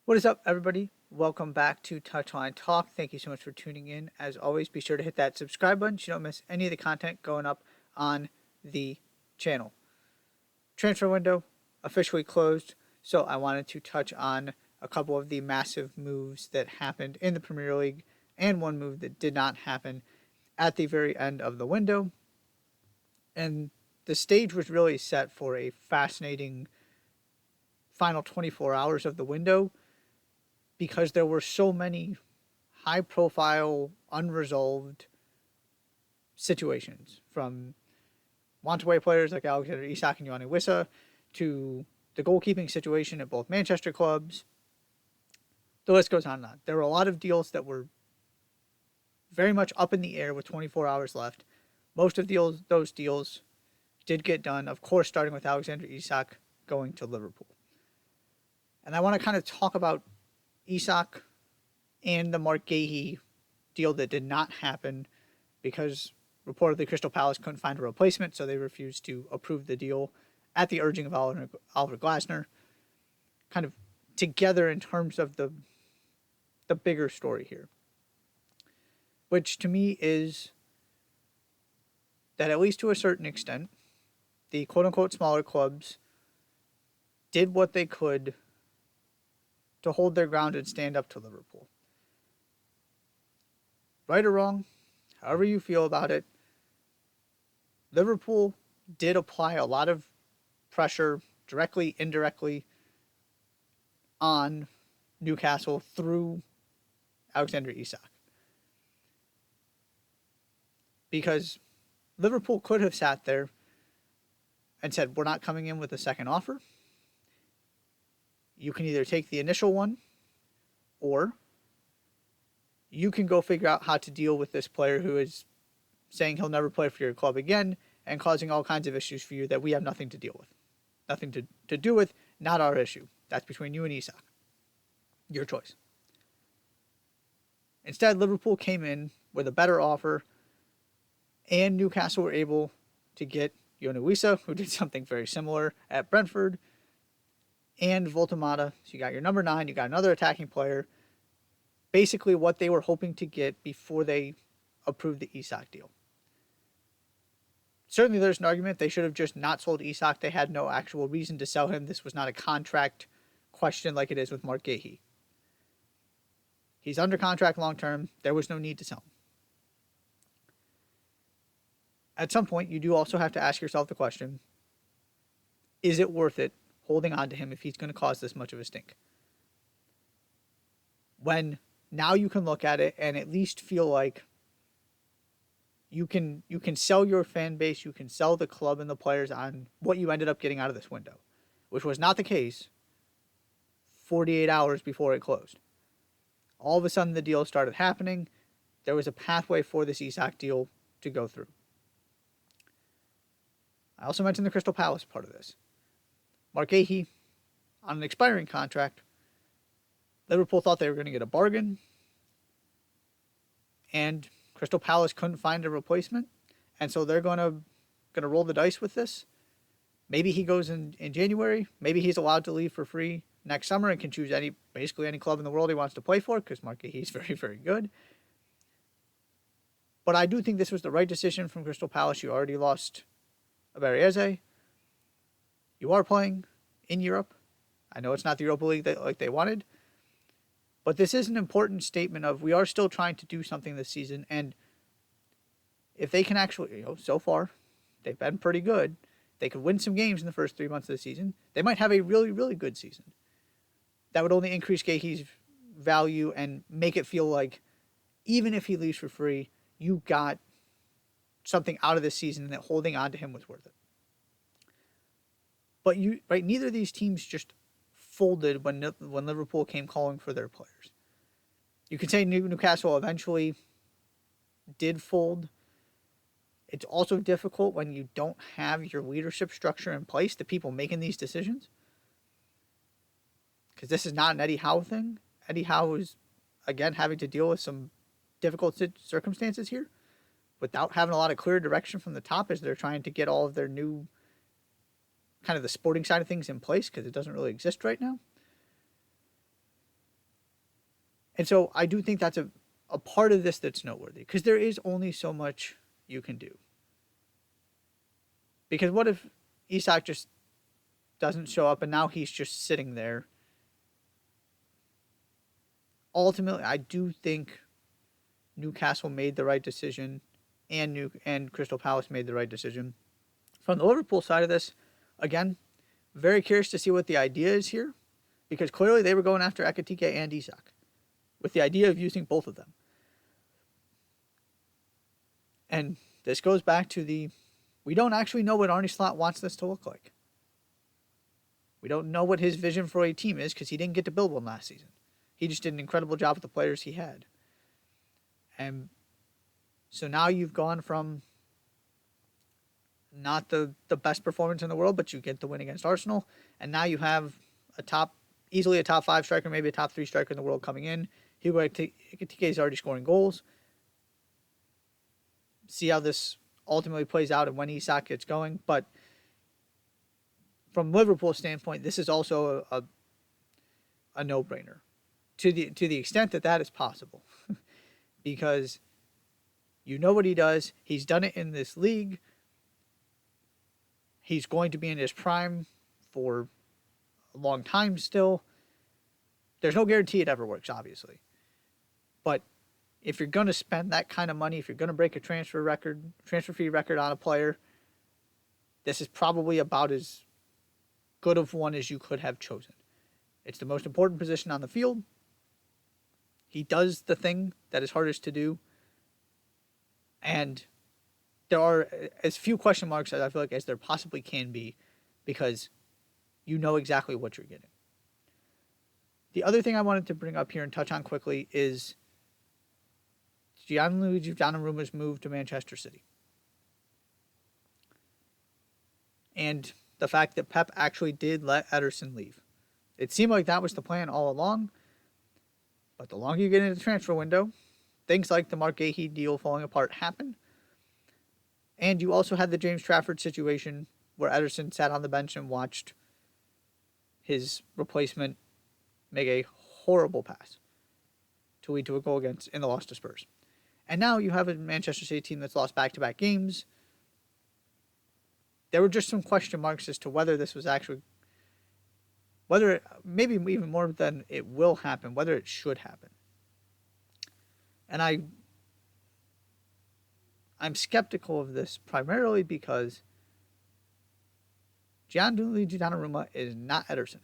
What is up, everybody? Welcome back to Touchline Talk. Thank you so much for tuning in. As always, be sure to hit that subscribe button so you don't miss any of the content going up on the channel. Transfer window officially closed, so I wanted to touch on a couple of the massive moves that happened in the Premier League and one move that did not happen at the very end of the window. And the stage was really set for a fascinating final 24 hours of the window because there were so many high profile, unresolved situations from want-away players like Alexander Isak and Gianluigi Donnarumma to the goalkeeping situation at both Manchester clubs. The list goes on and on. There were a lot of deals that were very much up in the air with 24 hours left. Most of those deals did get done, of course, starting with Alexander Isak going to Liverpool. And I want to kind of talk about Isak and the Marc Guehi deal that did not happen because reportedly Crystal Palace couldn't find a replacement, so they refused to approve the deal at the urging of Oliver Glasner. Kind of together in terms of the bigger story here, which to me is that at least to a certain extent, the quote-unquote smaller clubs did what they could to hold their ground and stand up to Liverpool. Right or wrong, however you feel about it, Liverpool did apply a lot of pressure, directly, indirectly, on Newcastle through Alexander Isak. Because Liverpool could have sat there and said, we're not coming in with a second offer. You can either take the initial one, or you can go figure out how to deal with this player who is saying he'll never play for your club again and causing all kinds of issues for you that we have nothing to deal with. Nothing to do with, not our issue. That's between you and Isak. Your choice. Instead, Liverpool came in with a better offer, and Newcastle were able to get Gianluigi, who did something very similar at Brentford, and Voltamata. So you got your number 9, you got another attacking player. Basically what they were hoping to get before they approved the Isak deal. Certainly there's an argument they should have just not sold Isak. They had no actual reason to sell him. This was not a contract question like it is with Marc Guehi. He's under contract long term. There was no need to sell him. At some point, you do also have to ask yourself the question, is it worth it holding on to him if he's going to cause this much of a stink? When now you can look at it and at least feel like you can sell your fan base, you can sell the club and the players on what you ended up getting out of this window, which was not the case 48 hours before it closed. All of a sudden the deal started happening. There was a pathway for this Isak deal to go through. I also mentioned the Crystal Palace part of this. Marc Guehi, on an expiring contract, Liverpool thought they were going to get a bargain, and Crystal Palace couldn't find a replacement, and so they're going to roll the dice with this. Maybe he goes in January. Maybe he's allowed to leave for free next summer and can choose basically any club in the world he wants to play for, because Marc Guehi is very, very good. But I do think this was the right decision from Crystal Palace. You already lost Aberrieze. You are playing in Europe. I know it's not the Europa League like they wanted, but this is an important statement of we are still trying to do something this season, and if they can actually, so far, they've been pretty good. They could win some games in the first 3 months of the season. They might have a really, really good season. That would only increase Guehi's value and make it feel like even if he leaves for free, you got something out of this season and that holding on to him was worth it. But neither of these teams just folded when Liverpool came calling for their players. You can say Newcastle eventually did fold. It's also difficult when you don't have your leadership structure in place, the people making these decisions. Because this is not an Eddie Howe thing. Eddie Howe is, again, having to deal with some difficult circumstances here without having a lot of clear direction from the top as they're trying to get all of their new kind of the sporting side of things in place, because it doesn't really exist right now. And so I do think that's a part of this that's noteworthy, because there is only so much you can do. Because what if Isak just doesn't show up and now he's just sitting there? Ultimately, I do think Newcastle made the right decision, and Crystal Palace made the right decision. From the Liverpool side of this, again, very curious to see what the idea is here, because clearly they were going after Ekitike and Isak with the idea of using both of them. And this goes back to we don't actually know what Arne Slot wants this to look like. We don't know what his vision for a team is, because he didn't get to build one last season. He just did an incredible job with the players he had. And so now you've gone from not the best performance in the world, but you get the win against Arsenal. And now you have easily a top 5 striker, maybe a top 3 striker in the world coming in. Hugo Ekitike is already scoring goals. See how this ultimately plays out and when Isak gets going. But from Liverpool's standpoint, this is also a no-brainer to the extent that is possible. Because you know what he does. He's done it in this league. He's going to be in his prime for a long time still. There's no guarantee it ever works, obviously. But if you're going to spend that kind of money, if you're going to break a transfer fee record on a player, this is probably about as good of one as you could have chosen. It's the most important position on the field. He does the thing that is hardest to do. And there are as few question marks, as I feel like, as there possibly can be, because you know exactly what you're getting. The other thing I wanted to bring up here and touch on quickly is Gianluigi Donnarumma's move to Manchester City. And the fact that Pep actually did let Ederson leave. It seemed like that was the plan all along. But the longer you get into the transfer window, things like the Marc Guehi deal falling apart happen. And you also had the James Trafford situation where Ederson sat on the bench and watched his replacement make a horrible pass to lead to a goal in the loss to Spurs. And now you have a Manchester City team that's lost back-to-back games. There were just some question marks as to whether this was actually, maybe even more than it will happen, whether it should happen. And I'm skeptical of this primarily because Gianluigi Donnarumma is not Ederson.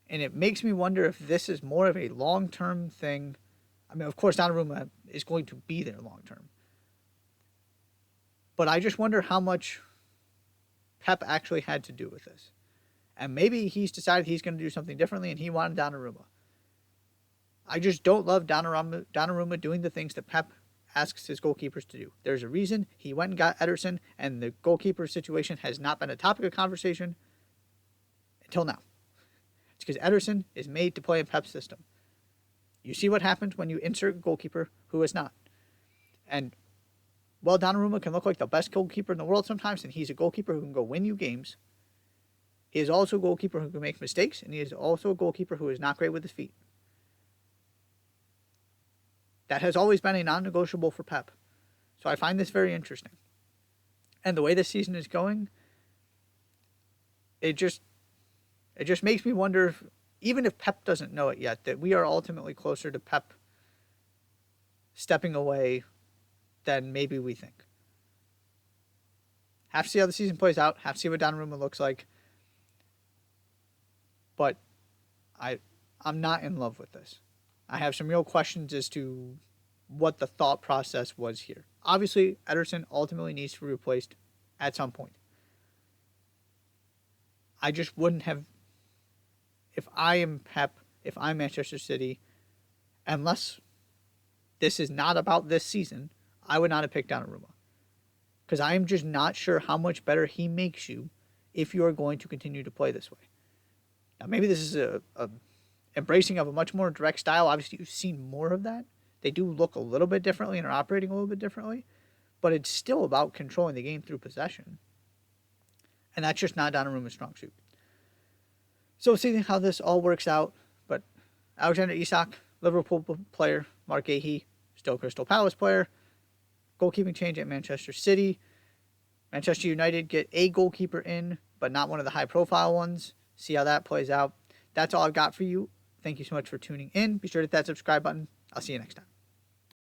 And it makes me wonder if this is more of a long-term thing. I mean, of course, Donnarumma is going to be there long-term. But I just wonder how much Pep actually had to do with this. And maybe he's decided he's going to do something differently and he wanted Donnarumma. I just don't love Donnarumma doing the things that Pep asks his goalkeepers to do. There's a reason he went and got Ederson, and the goalkeeper situation has not been a topic of conversation until now. It's because Ederson is made to play in Pep's system. You see what happens when you insert a goalkeeper who is not. And while Donnarumma can look like the best goalkeeper in the world sometimes, and he's a goalkeeper who can go win you games, he is also a goalkeeper who can make mistakes, and he is also a goalkeeper who is not great with his feet. That has always been a non-negotiable for Pep. So I find this very interesting. And the way this season is going, it just makes me wonder if, even if Pep doesn't know it yet, that we are ultimately closer to Pep stepping away than maybe we think. Have to see how the season plays out. Have to see what Donnarumma looks like. But I'm not in love with this. I have some real questions as to what the thought process was here. Obviously, Ederson ultimately needs to be replaced at some point. I just wouldn't have, if I am Pep, if I'm Manchester City, unless this is not about this season, I would not have picked Donnarumma. Because I am just not sure how much better he makes you if you are going to continue to play this way. Now, maybe this is a embracing of a much more direct style. Obviously, you've seen more of that. They do look a little bit differently and are operating a little bit differently. But it's still about controlling the game through possession. And that's just not Donnarumma's strong suit. So we'll see how this all works out. But Alexander Isak, Liverpool player. Marc Guehi, still Crystal Palace player. Goalkeeping change at Manchester City. Manchester United get a goalkeeper in, but not one of the high-profile ones. See how that plays out. That's all I've got for you. Thank you so much for tuning in. Be sure to hit that subscribe button. I'll see you next time.